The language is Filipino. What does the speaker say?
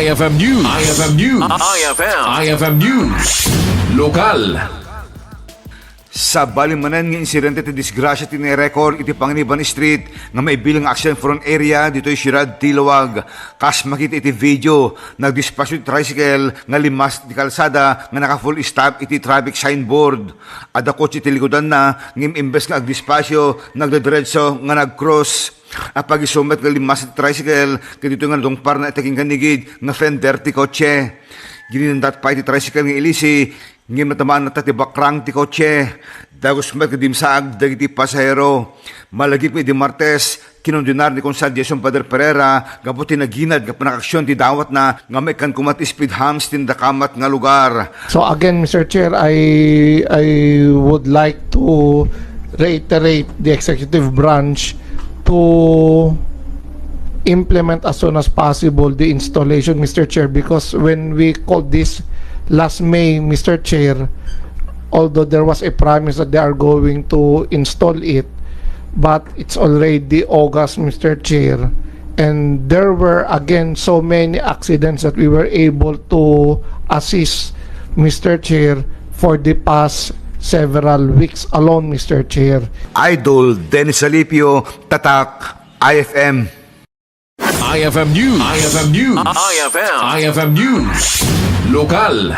IFM News. IFM News. IFM News. Lokal. Sa balimanan ng insidente ti disgrasya ti record iti Panganiban Street nga may bilang accident from area dito Sirad Tilawag. Kas makita iti video nagdispatch ti tricycle nga limas ti kalsada nga naka full stop iti traffic signboard. Ada kotse ti likodan na ngim imbes nga agdispasyo nagdediretso nga nagcross. Apag isumet nga limas ti tricycle kadito nga dongpar na itaking kanigid nga fender ti kotse. Gininandat pa iti tricycle nga ilisi ngim natamaan na tatibakrang ti kotse. Dagos met kadimsaag dagiti pasahero. Malagip iti Martes, kinondinar ni Konsal Jason Padre Pereira gaputi naginad nga panakaksyon ti dawat na nga may kan kumat speed humps tindakamat nga lugar. So again, Mr. Chair, I would like to reiterate the executive branch to implement as soon as possible the installation, Mr. Chair, because when we called this last May, Mr. Chair, although there was a promise that they are going to install it, but it's already August, Mr. Chair, and there were again so many accidents that we were able to assist, Mr. Chair, for the past several weeks alone, Mr. Chair. Idol Dennis Alipio, Tatak, IFM. IFM News. IFM News. IFM News. Lokal.